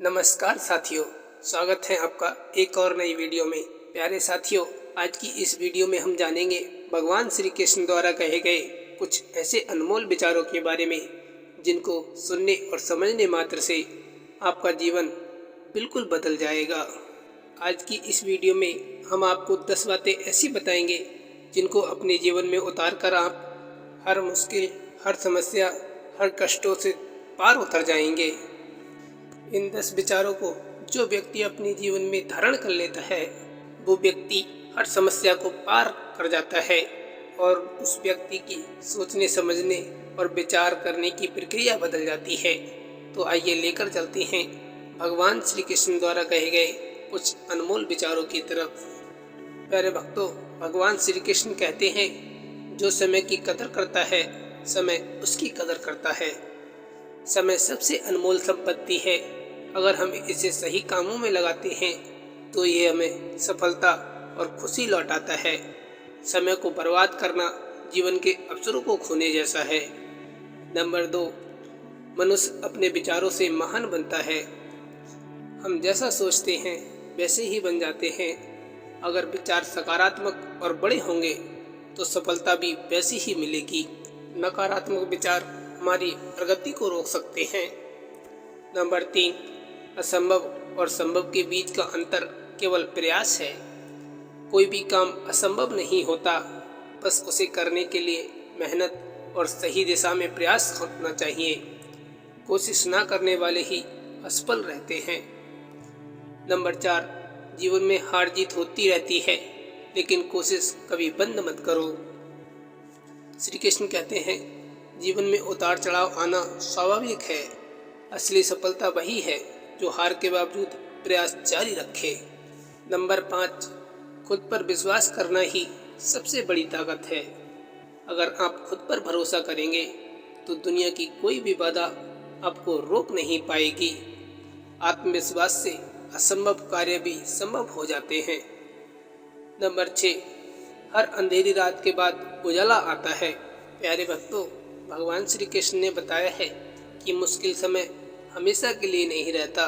नमस्कार साथियों, स्वागत है आपका एक और नई वीडियो में। प्यारे साथियों, आज की इस वीडियो में हम जानेंगे भगवान श्री कृष्ण द्वारा कहे गए कुछ ऐसे अनमोल विचारों के बारे में जिनको सुनने और समझने मात्र से आपका जीवन बिल्कुल बदल जाएगा। आज की इस वीडियो में हम आपको 10 बातें ऐसी बताएंगे जिनको अपने जीवन में उतार कर आप हर मुश्किल, हर समस्या, हर कष्टों से पार उतर जाएंगे। इन 10 विचारों को जो व्यक्ति अपने जीवन में धारण कर लेता है वो व्यक्ति हर समस्या को पार कर जाता है और उस व्यक्ति की सोचने समझने और विचार करने की प्रक्रिया बदल जाती है। तो आइए लेकर चलते हैं भगवान श्री कृष्ण द्वारा कहे गए कुछ अनमोल विचारों की तरफ। प्यारे भक्तों, भगवान श्री कृष्ण कहते हैं, जो समय की कदर करता है समय उसकी कदर करता है। समय सबसे अनमोल संपत्ति है। अगर हम इसे सही कामों में लगाते हैं तो ये हमें सफलता और खुशी लौटाता है। समय को बर्बाद करना जीवन के अवसरों को खोने जैसा है। नंबर 2, मनुष्य अपने विचारों से महान बनता है। हम जैसा सोचते हैं वैसे ही बन जाते हैं। अगर विचार सकारात्मक और बड़े होंगे तो सफलता भी वैसी ही मिलेगी। नकारात्मक विचार हमारी प्रगति को रोक सकते हैं। नंबर 3, असंभव और संभव के बीच का अंतर केवल प्रयास है। कोई भी काम असंभव नहीं होता, बस उसे करने के लिए मेहनत और सही दिशा में प्रयास करना चाहिए। कोशिश ना करने वाले ही असफल रहते हैं। नंबर 4, जीवन में हार जीत होती रहती है, लेकिन कोशिश कभी बंद मत करो। श्री कृष्ण कहते हैं, जीवन में उतार चढ़ाव आना स्वाभाविक है। असली सफलता वही है जो हार के बावजूद प्रयास जारी रखे। नंबर 5, खुद पर विश्वास करना ही सबसे बड़ी ताकत है। अगर आप खुद पर भरोसा करेंगे तो दुनिया की कोई भी बाधा आपको रोक नहीं पाएगी। आत्मविश्वास से असंभव कार्य भी संभव हो जाते हैं। नंबर 6, हर अंधेरी रात के बाद उजाला आता है। प्यारे भक्तों, भगवान श्री कृष्ण ने बताया है कि मुश्किल समय हमेशा के लिए नहीं रहता।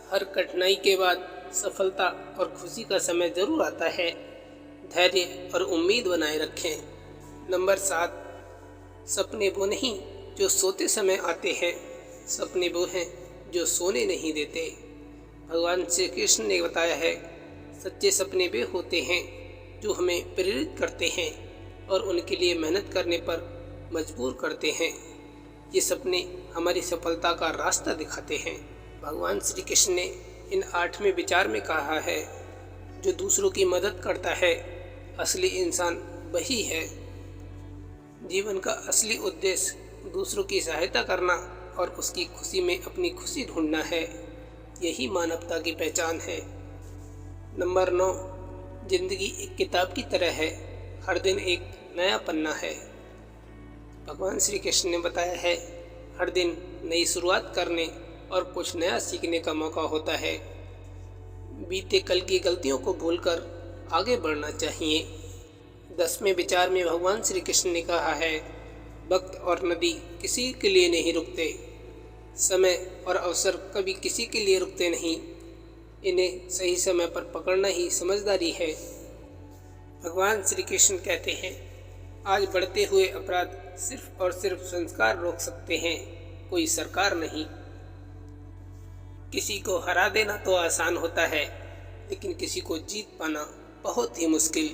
हर कठिनाई के बाद सफलता और खुशी का समय जरूर आता है। धैर्य और उम्मीद बनाए रखें। नंबर 7, सपने वो नहीं जो सोते समय आते हैं, सपने वो हैं जो सोने नहीं देते। भगवान श्री कृष्ण ने बताया है, सच्चे सपने वे होते हैं जो हमें प्रेरित करते हैं और उनके लिए मेहनत करने पर मजबूर करते हैं। ये सपने हमारी सफलता का रास्ता दिखाते हैं। भगवान श्री कृष्ण ने इन 8वें विचार में कहा है, जो दूसरों की मदद करता है असली इंसान वही है। जीवन का असली उद्देश्य दूसरों की सहायता करना और उसकी खुशी में अपनी खुशी ढूंढना है। यही मानवता की पहचान है। नंबर 9, जिंदगी एक किताब की तरह है, हर दिन एक नया पन्ना है। भगवान श्री कृष्ण ने बताया है, हर दिन नई शुरुआत करने और कुछ नया सीखने का मौका होता है। बीते कल की गलतियों को भूलकर आगे बढ़ना चाहिए। 10वें विचार में भगवान श्री कृष्ण ने कहा है, वक्त और नदी किसी के लिए नहीं रुकते। समय और अवसर कभी किसी के लिए रुकते नहीं। इन्हें सही समय पर पकड़ना ही समझदारी है। भगवान श्री कृष्ण कहते हैं, आज बढ़ते हुए अपराध सिर्फ और सिर्फ संस्कार रोक सकते हैं, कोई सरकार नहीं। किसी को हरा देना तो आसान होता है, लेकिन किसी को जीत पाना बहुत ही मुश्किल।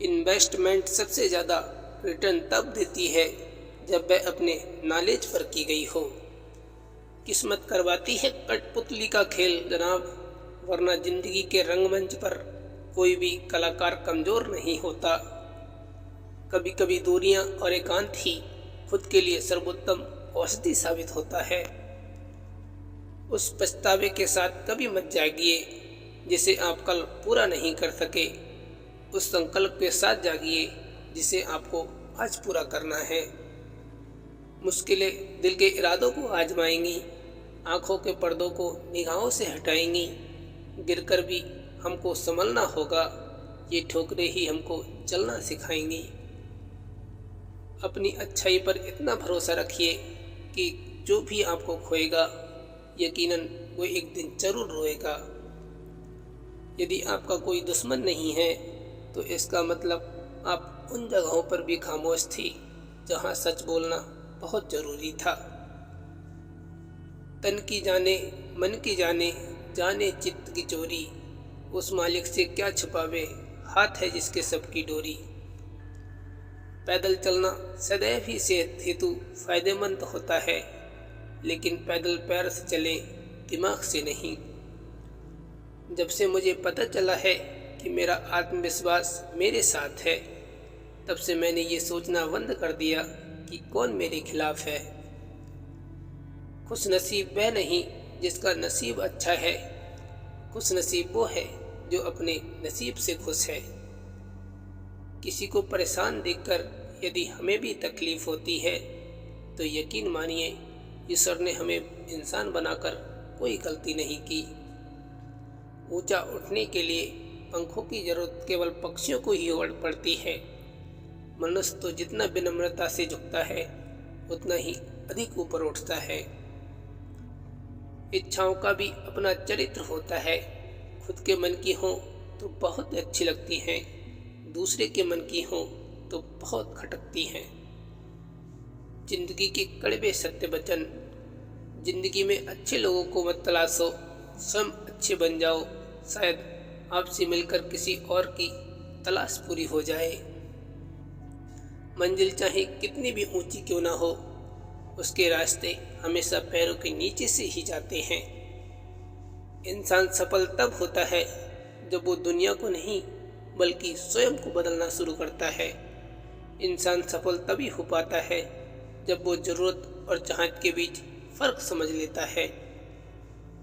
इन्वेस्टमेंट सबसे ज़्यादा रिटर्न तब देती है जब वह अपने नॉलेज पर की गई हो। किस्मत करवाती है कठपुतली का खेल जनाब, वरना जिंदगी के रंगमंच पर कोई भी कलाकार कमज़ोर नहीं होता। कभी कभी दूरियां और एकांत ही खुद के लिए सर्वोत्तम औषधि साबित होता है। उस पछतावे के साथ कभी मत जागिए जिसे आप कल पूरा नहीं कर सके। उस संकल्प के साथ जागिए जिसे आपको आज पूरा करना है। मुश्किलें दिल के इरादों को आजमाएंगी, आंखों के पर्दों को निगाहों से हटाएंगी। गिरकर भी हमको संभलना होगा, ये ठोकरें ही हमको चलना सिखाएंगी। अपनी अच्छाई पर इतना भरोसा रखिए कि जो भी आपको खोएगा यकीनन वो एक दिन जरूर रोएगा। यदि आपका कोई दुश्मन नहीं है तो इसका मतलब आप उन जगहों पर भी खामोश थी जहां सच बोलना बहुत जरूरी था। तन की जाने मन की जाने, जाने चित्त की चोरी, उस मालिक से क्या छुपावे, हाथ है जिसके सबकी डोरी। पैदल चलना सदैव ही सेहत हेतु फायदेमंद होता है, लेकिन पैदल पैर से चले, दिमाग से नहीं। जब से मुझे पता चला है कि मेरा आत्मविश्वास मेरे साथ है, तब से मैंने ये सोचना बंद कर दिया कि कौन मेरे खिलाफ है। खुश नसीब वह नहीं जिसका नसीब अच्छा है, खुश नसीब वो है जो अपने नसीब से खुश है। किसी को परेशान देखकर यदि हमें भी तकलीफ होती है तो यकीन मानिए ईश्वर ने हमें इंसान बनाकर कोई गलती नहीं की। ऊंचा उठने के लिए पंखों की जरूरत केवल पक्षियों को ही पड़ती है। मनुष्य तो जितना विनम्रता से झुकता है उतना ही अधिक ऊपर उठता है। इच्छाओं का भी अपना चरित्र होता है। खुद के मन की हो तो बहुत अच्छी लगती हैं, दूसरे के मन की हो तो बहुत खटकती हैं। जिंदगी के कड़वे सत्य वचन, जिंदगी में अच्छे लोगों को मत तलाशो, स्वयं अच्छे बन जाओ, शायद आपसे मिलकर किसी और की तलाश पूरी हो जाए। मंजिल चाहे कितनी भी ऊंची क्यों ना हो, उसके रास्ते हमेशा पैरों के नीचे से ही जाते हैं। इंसान सफल तब होता है जब वो दुनिया को नहीं बल्कि स्वयं को बदलना शुरू करता है। इंसान सफल तभी हो पाता है जब वो जरूरत और चाहत के बीच फर्क समझ लेता है।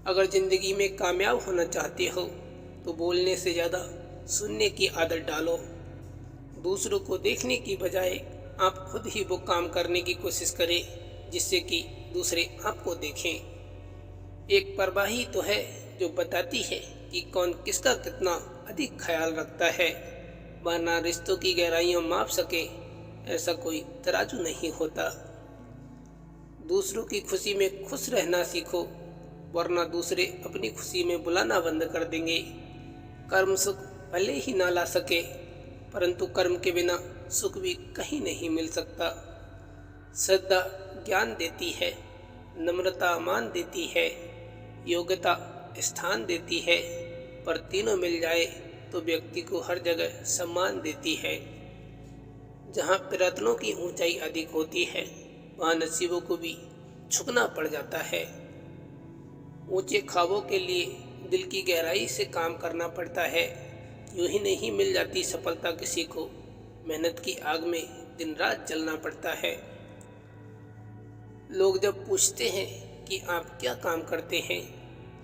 अगर जिंदगी में कामयाब होना चाहते हो तो बोलने से ज़्यादा सुनने की आदत डालो। दूसरों को देखने की बजाय आप खुद ही वो काम करने की कोशिश करें जिससे कि दूसरे आपको देखें। एक परवाही तो है जो बताती है कि कौन किसका कितना अधिक ख्याल रखता है, वरना रिश्तों की गहराइयां माप सके ऐसा कोई तराजू नहीं होता। दूसरों की खुशी में खुश रहना सीखो, वरना दूसरे अपनी खुशी में बुलाना बंद कर देंगे। कर्म सुख भले ही ना ला सके, परंतु कर्म के बिना सुख भी कहीं नहीं मिल सकता। श्रद्धा ज्ञान देती है, नम्रता मान देती है, योग्यता स्थान देती है, पर तीनों मिल जाए तो व्यक्ति को हर जगह सम्मान देती है। जहाँ प्रयत्नों की ऊंचाई अधिक होती है वहाँ नसीबों को भी झुकना पड़ जाता है। ऊंचे ख्वाबों के लिए दिल की गहराई से काम करना पड़ता है। यूं ही नहीं मिल जाती सफलता किसी को, मेहनत की आग में दिन रात जलना पड़ता है। लोग जब पूछते हैं कि आप क्या काम करते हैं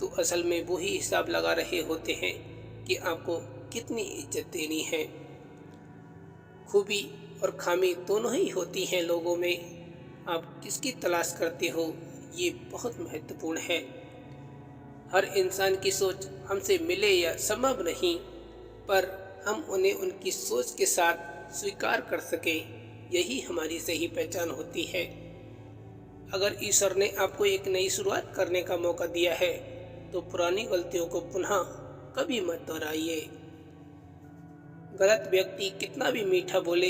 तो असल में वही हिसाब लगा रहे होते हैं कि आपको कितनी इज्जत देनी है। खूबी और खामी दोनों ही होती हैं लोगों में, आप किसकी तलाश करते हो ये बहुत महत्वपूर्ण है। हर इंसान की सोच हमसे मिले या संभव नहीं, पर हम उन्हें उनकी सोच के साथ स्वीकार कर सकें, यही हमारी सही पहचान होती है। अगर ईश्वर ने आपको एक नई शुरुआत करने का मौका दिया है तो पुरानी गलतियों को पुनः कभी मत दोहराइए। गलत व्यक्ति कितना भी मीठा बोले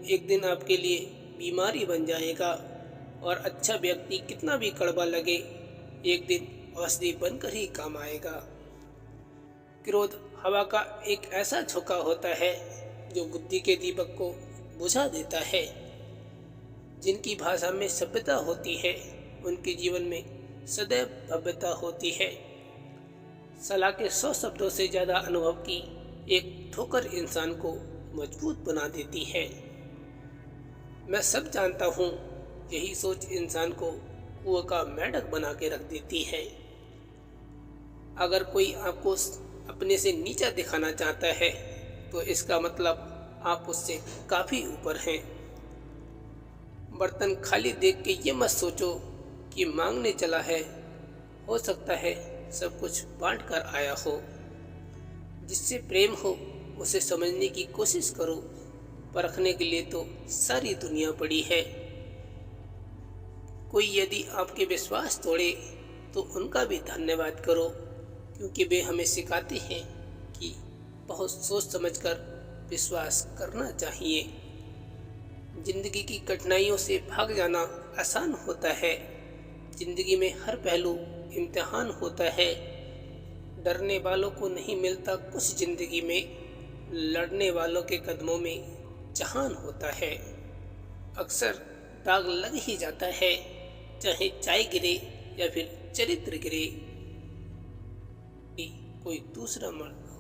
एक दिन आपके लिए बीमारी बन जाएगा, और अच्छा व्यक्ति कितना भी कड़वा लगे एक दिन औषधि बनकर ही काम आएगा। क्रोध हवा का एक ऐसा झोंका होता है जो बुद्धि के दीपक को बुझा देता है। जिनकी भाषा में सभ्यता होती है उनके जीवन में सदैव भव्यता होती है। सलाह के 100 शब्दों से ज़्यादा अनुभव की एक ठोकर इंसान को मजबूत बना देती है। मैं सब जानता हूँ, यही सोच इंसान को कुआं का मेंढक बना के रख देती है। अगर कोई आपको अपने से नीचा दिखाना चाहता है तो इसका मतलब आप उससे काफ़ी ऊपर हैं। बर्तन खाली देख के ये मत सोचो कि मांगने चला है, हो सकता है सब कुछ बांट कर आया हो। जिससे प्रेम हो उसे समझने की कोशिश करो, परखने के लिए तो सारी दुनिया पड़ी है। कोई यदि आपके विश्वास तोड़े तो उनका भी धन्यवाद करो, क्योंकि वे हमें सिखाते हैं कि बहुत सोच समझकर विश्वास करना चाहिए। जिंदगी की कठिनाइयों से भाग जाना आसान होता है। जिंदगी में हर पहलू इम्तिहान होता है। डरने वालों को नहीं मिलता कुछ जिंदगी में, लड़ने वालों के कदमों में जहान होता है। अक्सर दाग लग ही जाता है, चाहे चाय गिरे या फिर चरित्र गिरे। कोई दूसरा मर्द